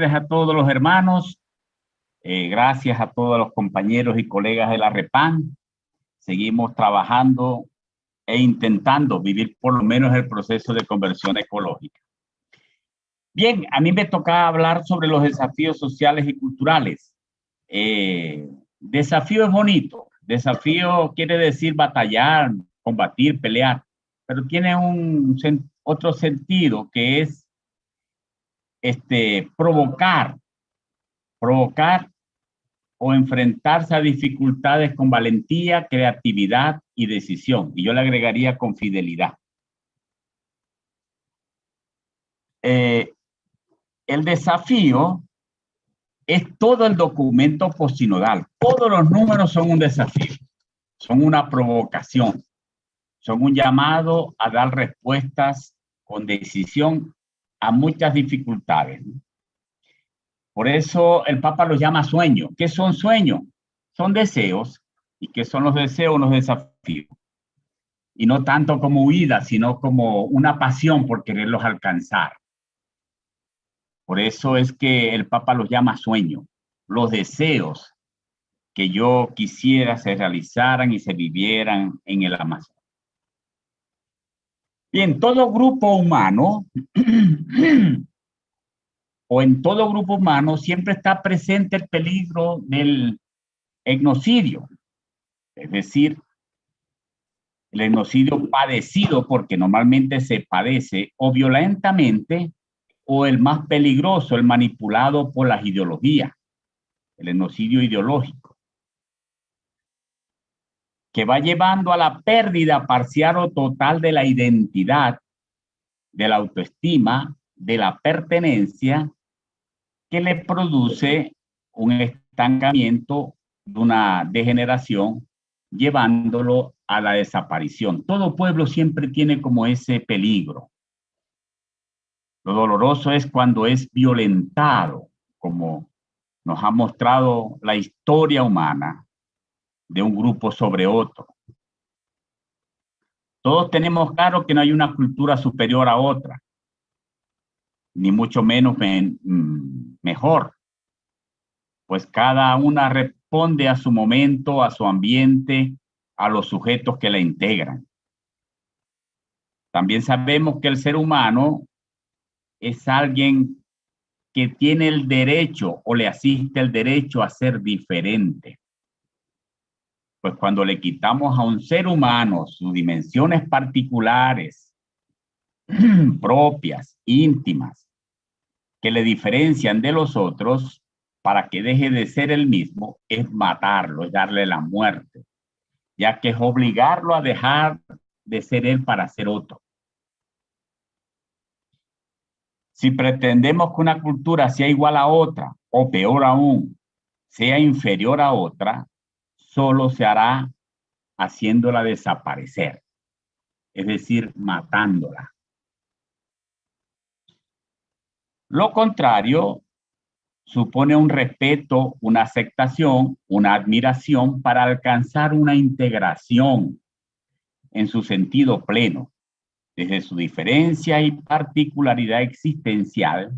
tardes a todos los hermanos. Gracias a todos los compañeros y colegas de la REPAN. Seguimos trabajando e intentando vivir por lo menos el proceso de conversión ecológica. Bien, a mí me toca hablar sobre los desafíos sociales y culturales. Desafío es bonito. Desafío quiere decir batallar, combatir, pelear, pero tiene otro sentido que es provocar o enfrentarse a dificultades con valentía, creatividad y decisión. Y yo le agregaría con fidelidad. El desafío es todo el documento postsinodal. Todos los números son un desafío, son una provocación, son un llamado a dar respuestas con decisión a muchas dificultades. Por eso el Papa los llama sueños. ¿Qué son sueños? Son deseos. ¿Y qué son los deseos? Los desafíos. Y no tanto como huida, sino como una pasión por quererlos alcanzar. Por eso es que el Papa los llama sueños. Los deseos que yo quisiera se realizaran y se vivieran en el Amazonas. Bien, todo grupo humano o en todo grupo humano siempre está presente el peligro del etnocidio, es decir, el etnocidio padecido, porque normalmente se padece o violentamente, o el más peligroso, el manipulado por las ideologías, el etnocidio ideológico, que va llevando a la pérdida parcial o total de la identidad, de la autoestima, de la pertenencia, que le produce un estancamiento, de una degeneración, llevándolo a la desaparición. Todo pueblo siempre tiene como ese peligro. Lo doloroso es cuando es violentado, como nos ha mostrado la historia humana de un grupo sobre otro. Todos tenemos claro que no hay una cultura superior a otra, ni mucho menos mejor, pues cada una responde a su momento, a su ambiente, a los sujetos que la integran. También sabemos que el ser humano es alguien que tiene el derecho o le asiste el derecho a ser diferente. Pues cuando le quitamos a un ser humano sus dimensiones particulares, propias, íntimas, que le diferencian de los otros, para que deje de ser el mismo, es matarlo, es darle la muerte, ya que es obligarlo a dejar de ser él para ser otro. Si pretendemos que una cultura sea igual a otra, o peor aún, sea inferior a otra, solo se hará haciéndola desaparecer, es decir, matándola. Lo contrario supone un respeto, una aceptación, una admiración para alcanzar una integración en su sentido pleno, desde su diferencia y particularidad existencial,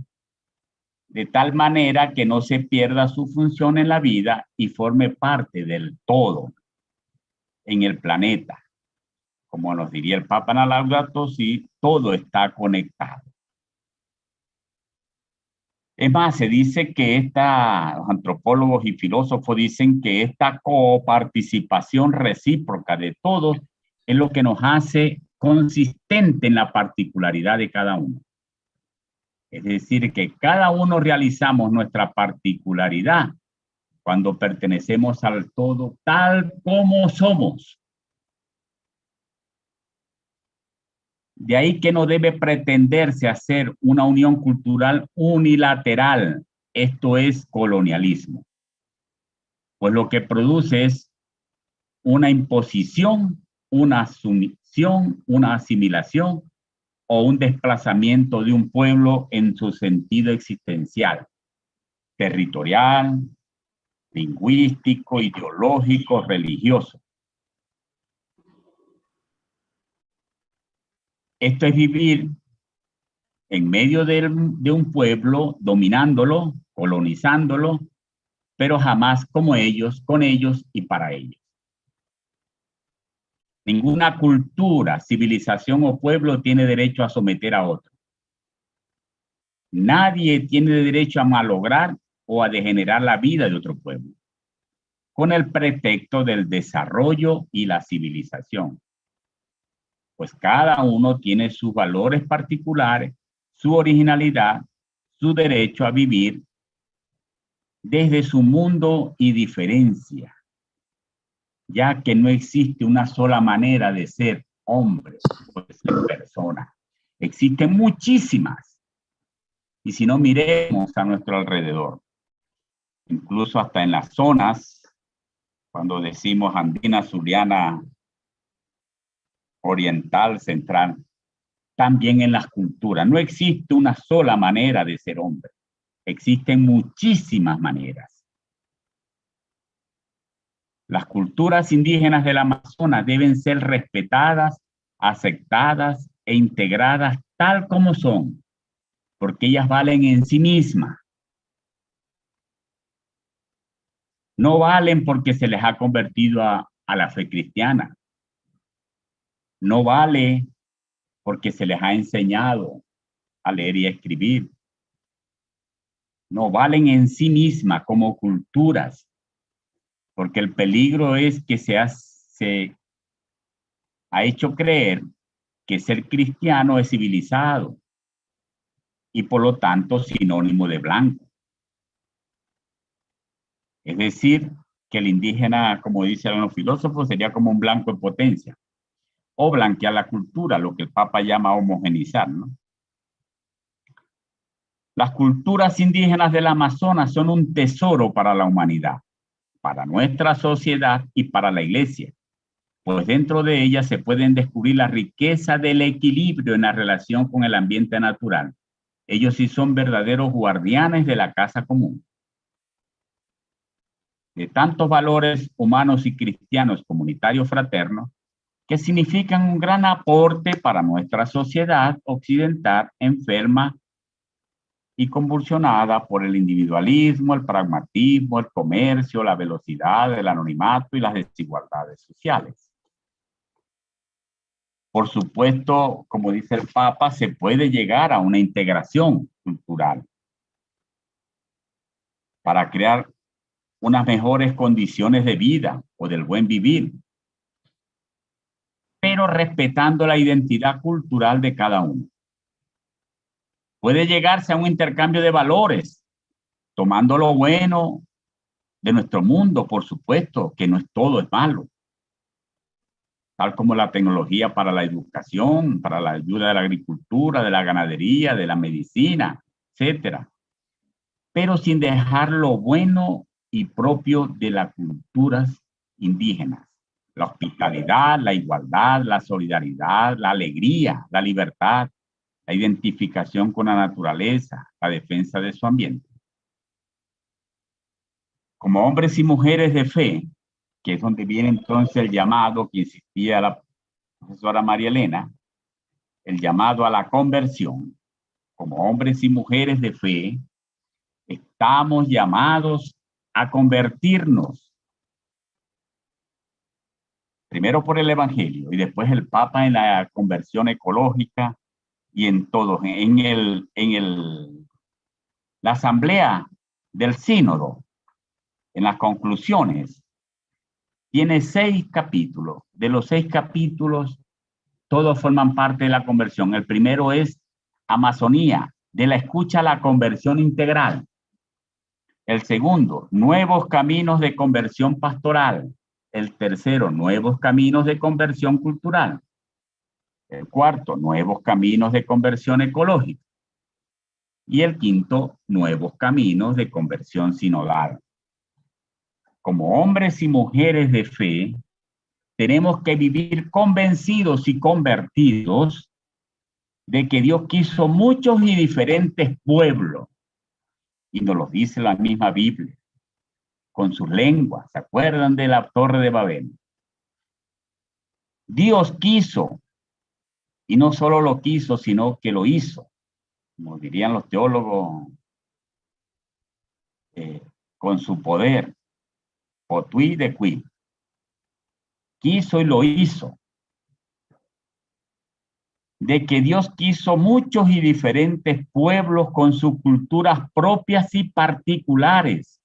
de tal manera que no se pierda su función en la vida y forme parte del todo en el planeta. Como nos diría el Papa en Laudato Si, todo está conectado. Es más, se dice que los antropólogos y filósofos dicen que esta coparticipación recíproca de todos es lo que nos hace consistente en la particularidad de cada uno. Es decir, que cada uno realizamos nuestra particularidad cuando pertenecemos al todo tal como somos. De ahí que no debe pretenderse hacer una unión cultural unilateral. Esto es colonialismo. Pues lo que produce es una imposición, una sumisión, una asimilación o un desplazamiento de un pueblo en su sentido existencial, territorial, lingüístico, ideológico, religioso. Esto es vivir en medio de un pueblo, dominándolo, colonizándolo, pero jamás como ellos, con ellos y para ellos. Ninguna cultura, civilización o pueblo tiene derecho a someter a otro. Nadie tiene derecho a malograr o a degenerar la vida de otro pueblo, con el pretexto del desarrollo y la civilización. Pues cada uno tiene sus valores particulares, su originalidad, su derecho a vivir desde su mundo y diferencia, ya que no existe una sola manera de ser hombre o de ser persona. Existen muchísimas. Y si no, miremos a nuestro alrededor. Incluso hasta en las zonas, cuando decimos andina, zuliana, oriental, central, también en las culturas. No existe una sola manera de ser hombre. Existen muchísimas maneras. Las culturas indígenas del Amazonas deben ser respetadas, aceptadas e integradas tal como son, porque ellas valen en sí mismas. No valen porque se les ha convertido a la fe cristiana. No vale porque se les ha enseñado a leer y a escribir. No valen en sí mismas como culturas, porque el peligro es que se ha hecho creer que ser cristiano es civilizado y por lo tanto sinónimo de blanco. Es decir, que el indígena, como dicen los filósofos, sería como un blanco en potencia, o blanquear la cultura, lo que el Papa llama homogenizar, ¿no? Las culturas indígenas del Amazonas son un tesoro para la humanidad, para nuestra sociedad y para la Iglesia, pues dentro de ellas se pueden descubrir la riqueza del equilibrio en la relación con el ambiente natural. Ellos sí son verdaderos guardianes de la casa común. De tantos valores humanos y cristianos comunitarios fraternos que significan un gran aporte para nuestra sociedad occidental enferma y convulsionada por el individualismo, el pragmatismo, el comercio, la velocidad, el anonimato y las desigualdades sociales. Por supuesto, como dice el Papa, se puede llegar a una integración cultural para crear unas mejores condiciones de vida o del buen vivir, pero respetando la identidad cultural de cada uno. Puede llegarse a un intercambio de valores, tomando lo bueno de nuestro mundo, por supuesto, que no es todo es malo, tal como la tecnología para la educación, para la ayuda de la agricultura, de la ganadería, de la medicina, etcétera, pero sin dejar lo bueno y propio de las culturas indígenas. La hospitalidad, la igualdad, la solidaridad, la alegría, la libertad, la identificación con la naturaleza, la defensa de su ambiente. Como hombres y mujeres de fe, que es donde viene entonces el llamado que insistía la profesora María Elena, el llamado a la conversión. Como hombres y mujeres de fe, estamos llamados a convertirnos. Primero por el Evangelio y después el Papa en la conversión ecológica y en todo, la asamblea del sínodo, en las conclusiones, tiene 6 capítulos. De los 6 capítulos, todos forman parte de la conversión. El primero es Amazonía, de la escucha a la conversión integral. El segundo, nuevos caminos de conversión pastoral. El tercero, nuevos caminos de conversión cultural. El cuarto, nuevos caminos de conversión ecológica. Y el quinto, nuevos caminos de conversión sinodal. Como hombres y mujeres de fe, tenemos que vivir convencidos y convertidos de que Dios quiso muchos y diferentes pueblos. Y nos lo dice la misma Biblia, con sus lenguas. ¿Se acuerdan de la Torre de Babel? Dios quiso, y no solo lo quiso, sino que lo hizo. como dirían los teólogos, con su poder, potui de qui, quiso y lo hizo, de que Dios quiso muchos y diferentes pueblos con sus culturas propias y particulares,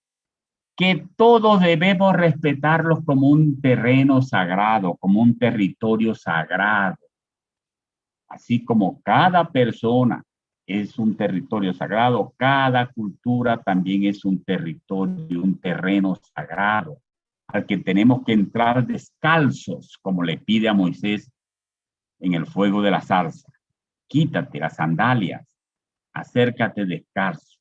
que todos debemos respetarlos como un terreno sagrado, como un territorio sagrado. Así como cada persona es un territorio sagrado, cada cultura también es un territorio, un terreno sagrado, al que tenemos que entrar descalzos, como le pide a Moisés en el fuego de la zarza. Quítate las sandalias, acércate descalzo.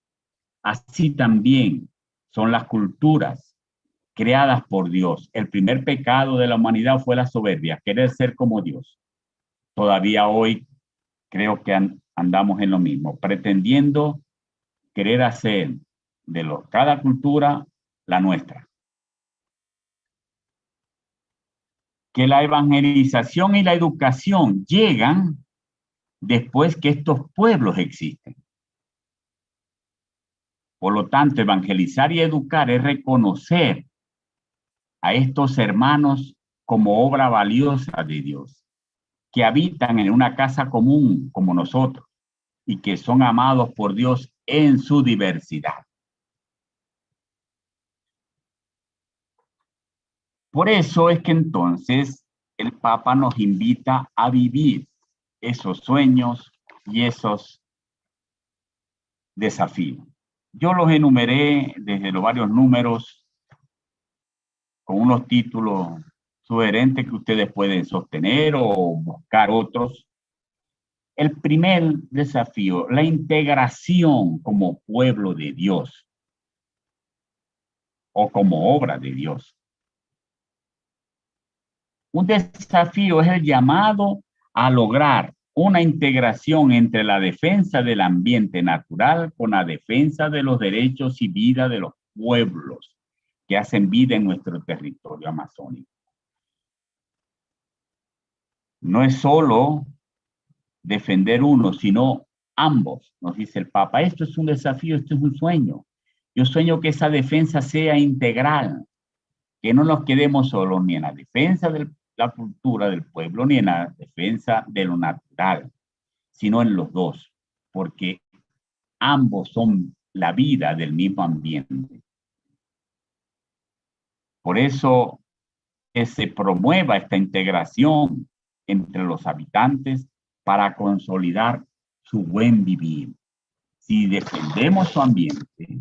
Así también son las culturas creadas por Dios. El primer pecado de la humanidad fue la soberbia, querer ser como Dios. Todavía hoy creo que andamos en lo mismo, pretendiendo querer hacer de cada cultura la nuestra. Que la evangelización y la educación llegan después que estos pueblos existen. Por lo tanto, evangelizar y educar es reconocer a estos hermanos como obra valiosa de Dios, que habitan en una casa común como nosotros y que son amados por Dios en su diversidad. Por eso es que entonces el Papa nos invita a vivir esos sueños y esos desafíos. Yo los enumeré desde los varios números con unos títulos sugerentes que ustedes pueden sostener o buscar otros. El primer desafío, la integración como pueblo de Dios o como obra de Dios. Un desafío es el llamado a lograr una integración entre la defensa del ambiente natural con la defensa de los derechos y vida de los pueblos que hacen vida en nuestro territorio amazónico. No es solo defender uno, sino ambos, nos dice el Papa. Esto es un desafío, esto es un sueño. Yo sueño que esa defensa sea integral, que no nos quedemos solos ni en la defensa de la cultura del pueblo ni en la defensa de lo natural, sino en los dos, porque ambos son la vida del mismo ambiente. Por eso que se promueva esta integración entre los habitantes para consolidar su buen vivir. Si defendemos su ambiente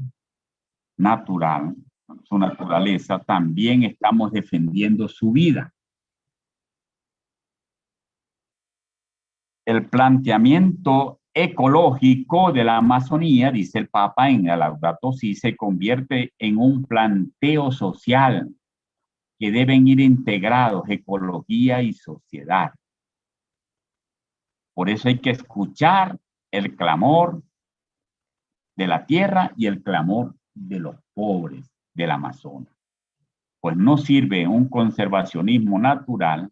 natural, su naturaleza, también estamos defendiendo su vida. El planteamiento ecológico de la Amazonía, dice el Papa en el Laudato Si, se convierte en un planteo social que deben ir integrados ecología y sociedad. Por eso hay que escuchar el clamor de la tierra y el clamor de los pobres del Amazonas. Pues no sirve un conservacionismo natural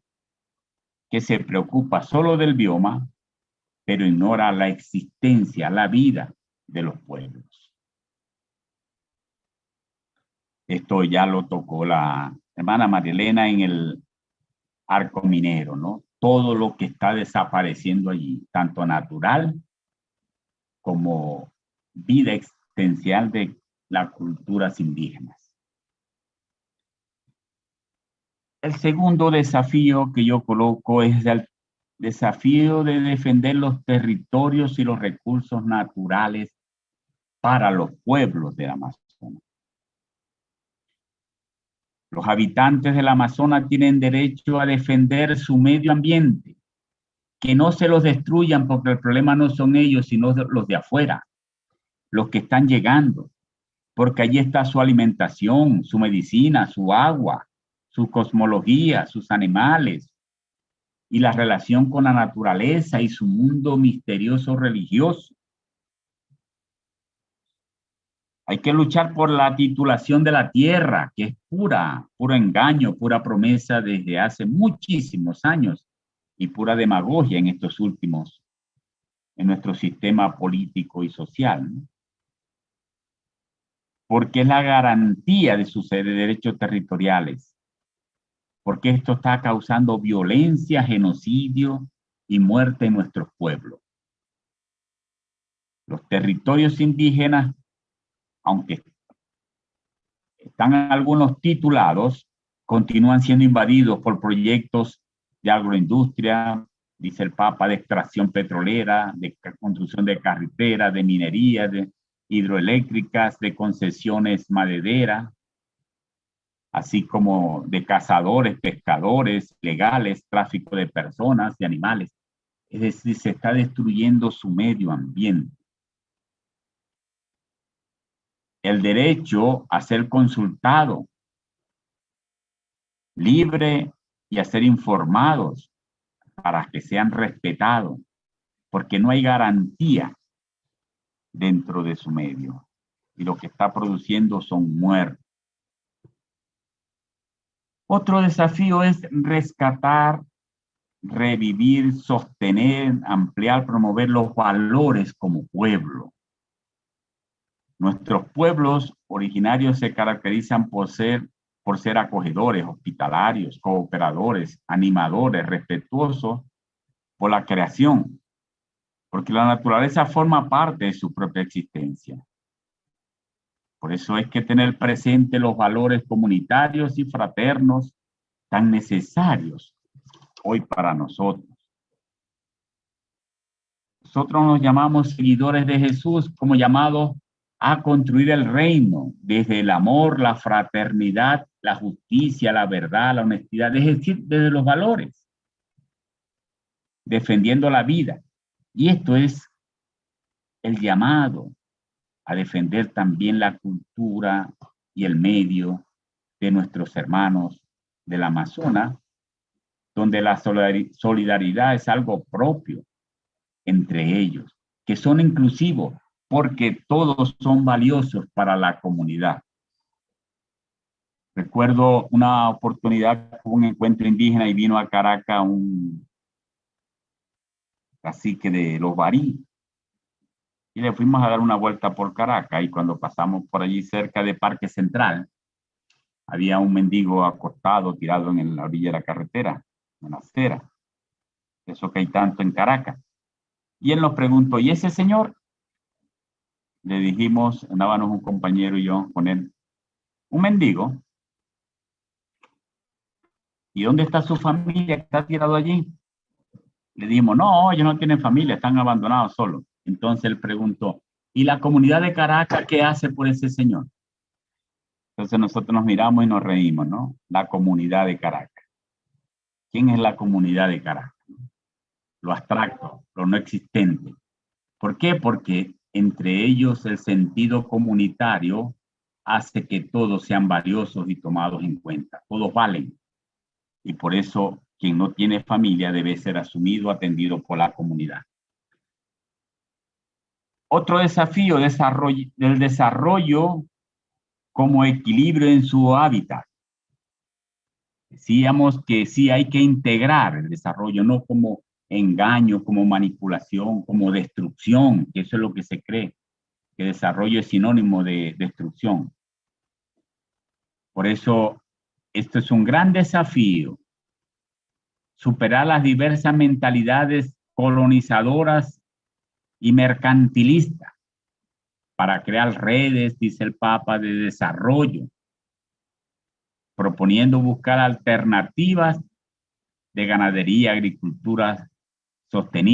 que se preocupa solo del bioma, pero ignora la existencia, la vida de los pueblos. Esto ya lo tocó la hermana Marielena en el arco minero, ¿no? Todo lo que está desapareciendo allí, tanto natural como vida existencial de las culturas indígenas. El segundo desafío que yo coloco es el desafío de defender los territorios y los recursos naturales para los pueblos del Amazonas. Los habitantes del Amazonas tienen derecho a defender su medio ambiente, que no se los destruyan porque el problema no son ellos, sino los de afuera, los que están llegando, porque allí está su alimentación, su medicina, su agua, su cosmología, sus animales y la relación con la naturaleza y su mundo misterioso religioso. Hay que luchar por la titulación de la tierra, que es puro engaño, pura promesa desde hace muchísimos años y pura demagogia en estos últimos en nuestro sistema político y social, ¿no? Porque es la garantía de sus derechos territoriales, porque esto está causando violencia, genocidio y muerte en nuestros pueblos. Los territorios indígenas, aunque están algunos titulados, continúan siendo invadidos por proyectos de agroindustria, dice el Papa, de extracción petrolera, de construcción de carreteras, de minería, de hidroeléctricas, de concesiones madereras, así como de cazadores, pescadores, legales, tráfico de personas y animales. Es decir, se está destruyendo su medio ambiente. El derecho a ser consultado, libre y a ser informados para que sean respetados, porque no hay garantía dentro de su medio y lo que está produciendo son muertes. Otro desafío es rescatar, revivir, sostener, ampliar, promover los valores como pueblo. Nuestros pueblos originarios se caracterizan por ser acogedores, hospitalarios, cooperadores, animadores, respetuosos por la creación, porque la naturaleza forma parte de su propia existencia. Por eso hay que tener presente los valores comunitarios y fraternos tan necesarios hoy para nosotros. Nosotros nos llamamos seguidores de Jesús, como llamados a construir el reino desde el amor, la fraternidad, la justicia, la verdad, la honestidad, es decir, desde los valores, defendiendo la vida. Y esto es el llamado a defender también la cultura y el medio de nuestros hermanos del Amazonas, donde la solidaridad es algo propio entre ellos, que son inclusivos porque todos son valiosos para la comunidad. Recuerdo una oportunidad, un encuentro indígena y vino a Caracas un cacique de los Barí y le fuimos a dar una vuelta por Caracas y cuando pasamos por allí cerca de Parque Central, había un mendigo acostado, tirado en la orilla de la carretera, en la acera. Eso que hay tanto en Caracas. Y él nos preguntó, ¿y ese señor? Le dijimos, andábamos un compañero y yo con él, un mendigo. ¿Y dónde está su familia que está tirado allí? Le dijimos, no, ellos no tienen familia, están abandonados solos. Entonces él preguntó, ¿y la comunidad de Caracas qué hace por ese señor? Entonces nosotros nos miramos y nos reímos, ¿no? La comunidad de Caracas. ¿Quién es la comunidad de Caracas? Lo abstracto, lo no existente. ¿Por qué? Porque entre ellos el sentido comunitario hace que todos sean valiosos y tomados en cuenta. Todos valen. Y por eso quien no tiene familia debe ser asumido, atendido por la comunidad. Otro desafío del desarrollo como equilibrio en su hábitat. Decíamos que sí hay que integrar el desarrollo, no como engaño, como manipulación, como destrucción, que eso es lo que se cree, que desarrollo es sinónimo de destrucción. Por eso, esto es un gran desafío, superar las diversas mentalidades colonizadoras y mercantilistas para crear redes, dice el Papa, de desarrollo, proponiendo buscar alternativas de ganadería, agricultura sostenible.